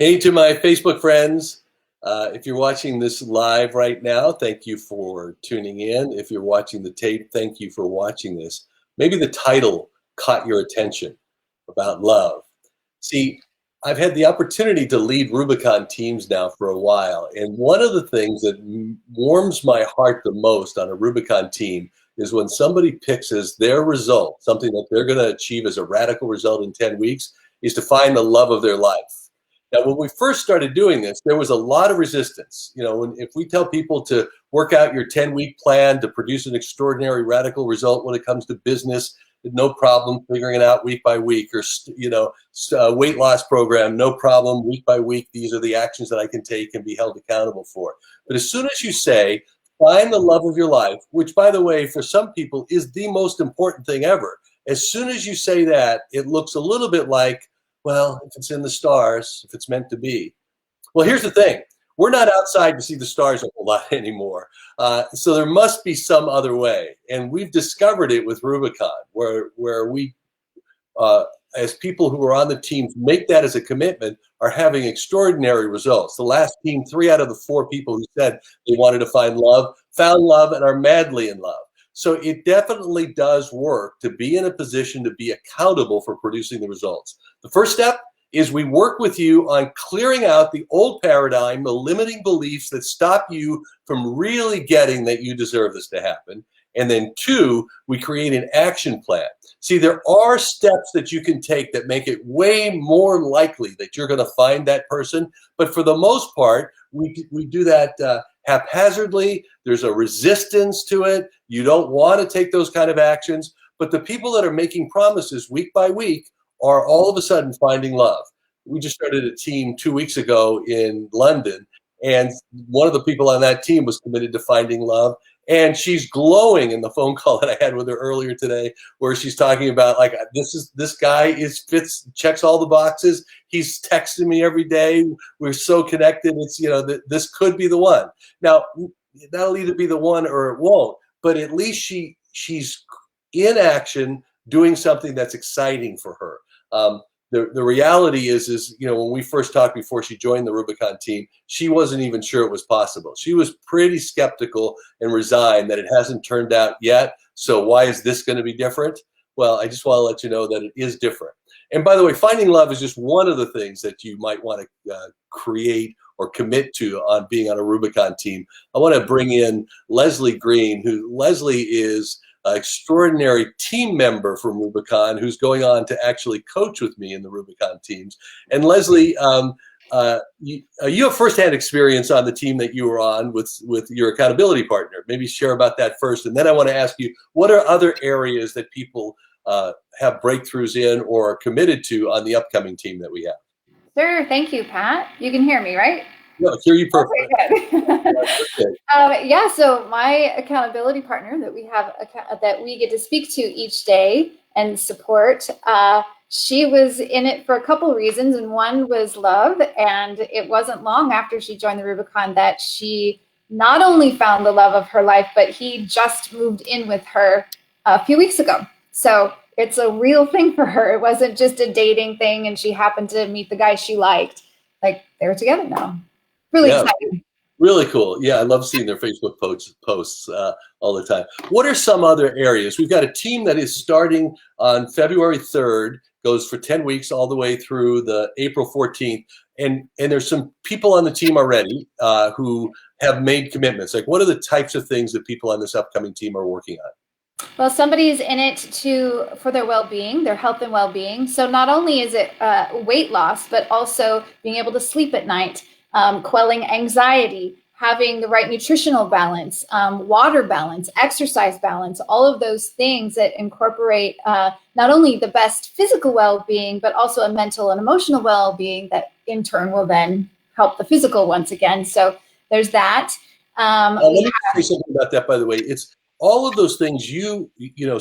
Hey to my Facebook friends. If you're watching this live right now, thank you for tuning in. If you're watching the tape, thank you for watching this. Maybe the title caught your attention about love. See, I've had the opportunity to lead Rubicon teams now for a while. And one of the things that warms my heart the most on a Rubicon team is when somebody picks as their result, something that they're going to achieve as a radical result in 10 weeks, is to find the love of their life. Now, when we first started doing this, there was a lot of resistance. If we tell people to work out your 10-week plan to produce an extraordinary radical result when it comes to business, no problem figuring it out week by week, or weight loss program, no problem week by week. These are the actions that I can take and be held accountable for. But as soon as you say, find the love of your life, which, by the way, for some people is the most important thing ever. As soon as you say that, it looks a little bit like, well, if it's in the stars, if it's meant to be. Well, here's the thing. We're not outside to see the stars a whole lot anymore. So there must be some other way. And we've discovered it with Rubicon, where we, as people who are on the team, make that as a commitment, are having extraordinary results. The last team, 3 out of the 4 people who said they wanted to find love, found love and are madly in love. So it definitely does work to be in a position to be accountable for producing the results. The first step is we work with you on clearing out the old paradigm, the limiting beliefs that stop you from really getting that you deserve this to happen. And then 2, we create an action plan. See, there are steps that you can take that make it way more likely that you're going to find that person. But for the most part, we do that haphazardly. There's a resistance to it. You don't want to take those kind of actions. But the people that are making promises week by week are all of a sudden finding love. We just started a team 2 weeks ago in London, and one of the people on that team was committed to finding love. And she's glowing in the phone call that I had with her earlier today, where she's talking about, like, this guy checks all the boxes. He's texting me every day. We're so connected. It's, this could be the one. Now, that'll either be the one or it won't, but at least she's in action doing something that's exciting for her. The reality is, when we first talked before she joined the Rubicon team, she wasn't even sure it was possible. She was pretty skeptical and resigned that it hasn't turned out yet. So why is this going to be different? Well, I just want to let you know that it is different. And by the way, finding love is just one of the things that you might want to create or commit to on being on a Rubicon team. I want to bring in Lesley Green, Lesley is extraordinary team member from Rubicon, who's going on to actually coach with me in the Rubicon teams. And Lesley, you have firsthand experience on the team that you were on with your accountability partner. Maybe share about that first, and then I want to ask you, what are other areas that people have breakthroughs in or are committed to on the upcoming team that we have? Sure. Thank you, Pat. You can hear me, right? No, hear you perfectly. Okay. Yeah. So my accountability partner that we have, that we get to speak to each day and support, she was in it for a couple of reasons, and one was love. And it wasn't long after she joined the Rubicon that she not only found the love of her life, but he just moved in with her a few weeks ago. So it's a real thing for her. It wasn't just a dating thing and she happened to meet the guy she liked. Like, they're together now. Really exciting. Really cool. Yeah, I love seeing their Facebook posts all the time. What are some other areas? We've got a team that is starting on February 3rd, goes for 10 weeks all the way through the April 14th. And there's some people on the team already who have made commitments. Like, what are the types of things that people on this upcoming team are working on? Well, somebody's in it for their well-being, their health and well-being. So not only is it weight loss, but also being able to sleep at night, quelling anxiety, having the right nutritional balance, water balance, exercise balance, all of those things that incorporate not only the best physical well-being, but also a mental and emotional well-being that in turn will then help the physical once again. So there's that. Let me say something about that, by the way. It's all of those things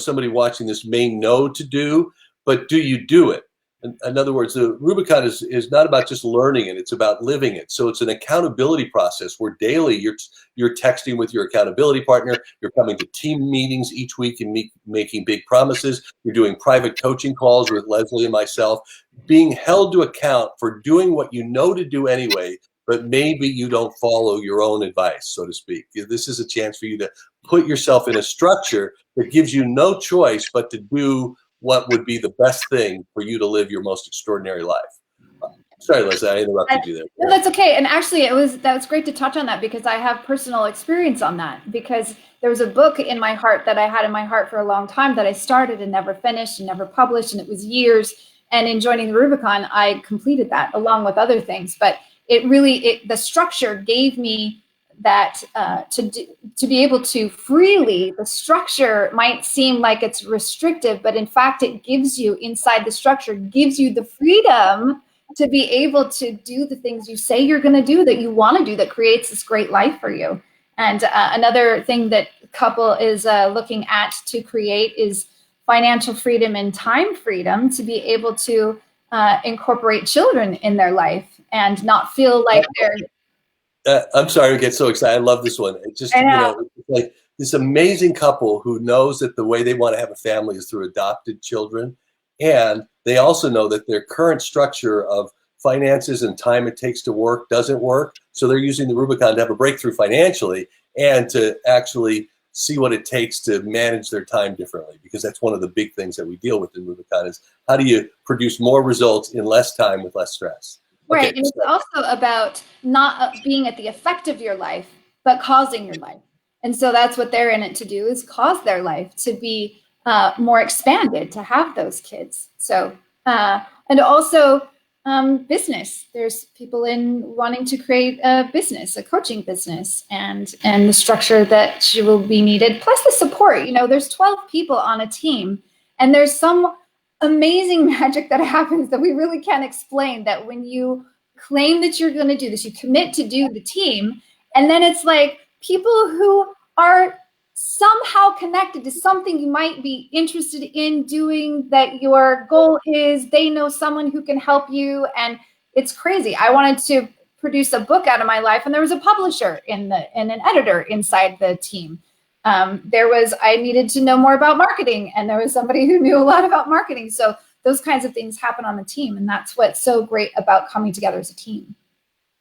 somebody watching this may know to do, but do you do it? In other words, the Rubicon is not about just learning it; it's about living it. So it's an accountability process where daily you're texting with your accountability partner. You're coming to team meetings each week and making big promises. You're doing private coaching calls with Lesley and myself, being held to account for doing what you know to do anyway, but maybe you don't follow your own advice, so to speak. This is a chance for you to put yourself in a structure that gives you no choice but to do what would be the best thing for you to live your most extraordinary life. Sorry, Leslie, I interrupted you there. No, that's okay. And actually, that was great to touch on that because I have personal experience on that. Because there was a book in my heart that I had in my heart for a long time that I started and never finished and never published, and it was years. And in joining the Rubicon, I completed that along with other things. But the structure gave me that to be able to freely. The structure might seem like it's restrictive, but in fact, it gives you inside the structure gives you the freedom to be able to do the things you say you're going to do, that you want to do, that creates this great life for you. And another thing that couple is looking at to create is financial freedom and time freedom to be able to incorporate children in their life and not feel like they're. I'm sorry to get so excited. I love this one. It's just, it's like this amazing couple who knows that the way they want to have a family is through adopted children. And they also know that their current structure of finances and time it takes to work doesn't work. So they're using the Rubicon to have a breakthrough financially and to actually see what it takes to manage their time differently, because that's one of the big things that we deal with in Rubicon is how do you produce more results in less time with less stress? Right. Okay, and it's also about not being at the effect of your life, but causing your life. And so that's what they're in it to do, is cause their life to be more expanded, to have those kids. So, and also business. There's people in wanting to create a business, a coaching business, and the structure that will be needed, plus the support. There's 12 people on a team, and there's some amazing magic that happens that we really can't explain, that when you claim that you're going to do this, you commit to do the team, and then it's like people who are somehow connected to something you might be interested in doing, that your goal is, they know someone who can help you, and it's crazy. I wanted to produce a book out of my life, and there was a publisher and an editor inside the team. I needed to know more about marketing, and there was somebody who knew a lot about marketing. So those kinds of things happen on the team, and that's what's so great about coming together as a team.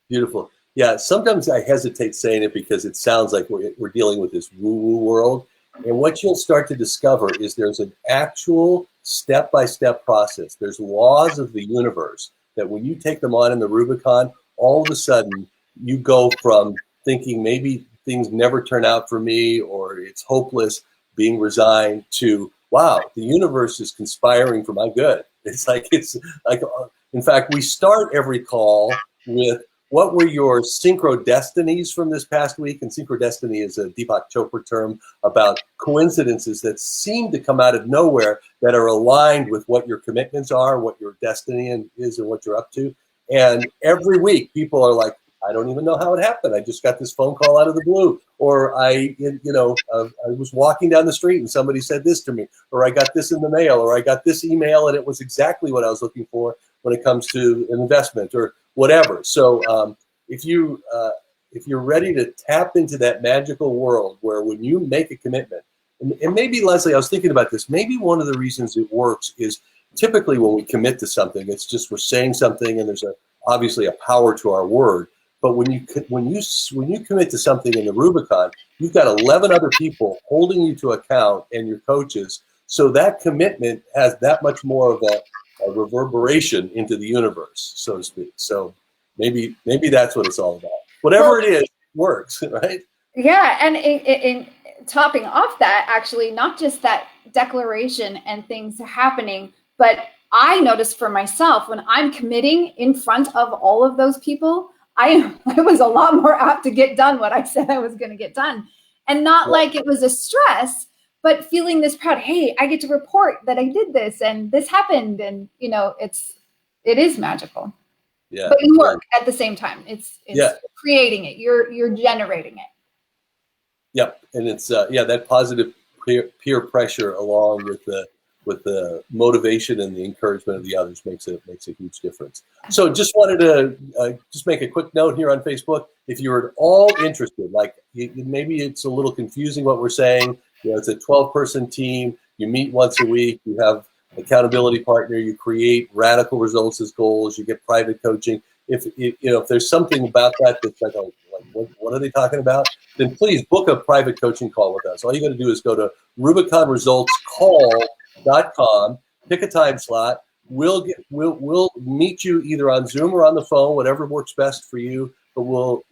Beautiful. Yeah, sometimes I hesitate saying it because it sounds like we're dealing with this woo-woo world. And what you'll start to discover is there's an actual step-by-step process. There's laws of the universe that when you take them on in the Rubicon, all of a sudden you go from thinking maybe things never turn out for me or it's hopeless, being resigned, to, wow, the universe is conspiring for my good. It's like, in fact, we start every call with, what were your synchrodestinies from this past week? And synchrodestiny is a Deepak Chopra term about coincidences that seem to come out of nowhere that are aligned with what your commitments are, what your destiny is, and what you're up to. And every week, people are like, I don't even know how it happened. I just got this phone call out of the blue. Or I was walking down the street and somebody said this to me. Or I got this in the mail. Or I got this email and it was exactly what I was looking for when it comes to an investment or whatever. So if you're ready to tap into that magical world where when you make a commitment, and maybe, Lesley, I was thinking about this, maybe one of the reasons it works is typically when we commit to something, it's just we're saying something and there's obviously a power to our word. But when you commit to something in the Rubicon, you've got 11 other people holding you to account and your coaches. So that commitment has that much more of a reverberation into the universe, so to speak. So maybe that's what it's all about. Whatever it is, it works, right? Yeah, and in topping off that, actually, not just that declaration and things happening, but I noticed for myself when I'm committing in front of all of those people, I was a lot more apt to get done what I said I was going to get done. And not like it was a stress, but feeling this proud, hey, I get to report that I did this and this happened. And, it is magical. Yeah. But you work at the same time. It's creating it. You're generating it. Yep. And it's, that positive peer pressure along with the with the motivation and the encouragement of the others makes a huge difference. So just wanted to just make a quick note here on Facebook. If you're at all interested, like maybe it's a little confusing what we're saying, it's a 12-person team. You meet once a week. You have accountability partner. You create radical results as goals. You get private coaching. If there's something about that that's like what are they talking about? Then please book a private coaching call with us. All you got to do is go to RubiconResultsCall.com, pick a time slot. We'll meet you either on Zoom or on the phone, whatever works best for you. But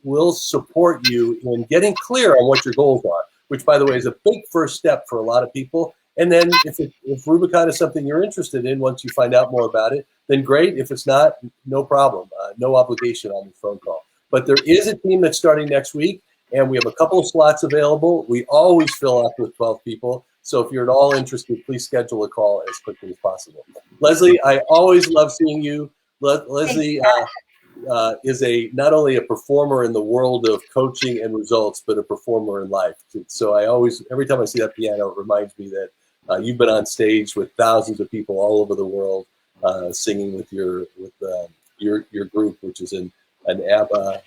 we'll support you in getting clear on what your goals are, which, by the way, is a big first step for a lot of people. And then if Rubicon is something you're interested in, once you find out more about it, then great. If it's not, no problem. No obligation on the phone call. But there is a team that's starting next week, and we have a couple of slots available. We always fill up with 12 people. So if you're at all interested, please schedule a call as quickly as possible. Lesley, I always love seeing you. Lesley is not only a performer in the world of coaching and results, but a performer in life. So every time I see that piano, it reminds me that you've been on stage with thousands of people all over the world, singing with your group, which is an ABBA.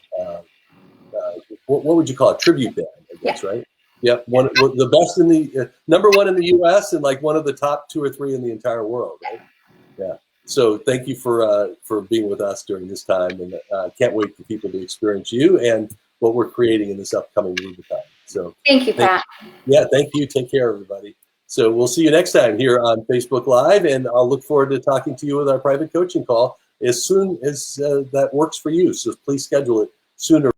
What would you call it? Tribute band, I guess, right? Yep, the best in the number one in the U.S. and like one of the top 2 or 3 in the entire world, right? Yeah. So thank you for being with us during this time, and can't wait for people to experience you and what we're creating in this upcoming Rubicon. So thank you, Pat. Thank you. Take care, everybody. So we'll see you next time here on Facebook Live, and I'll look forward to talking to you with our private coaching call as soon as that works for you. So please schedule it sooner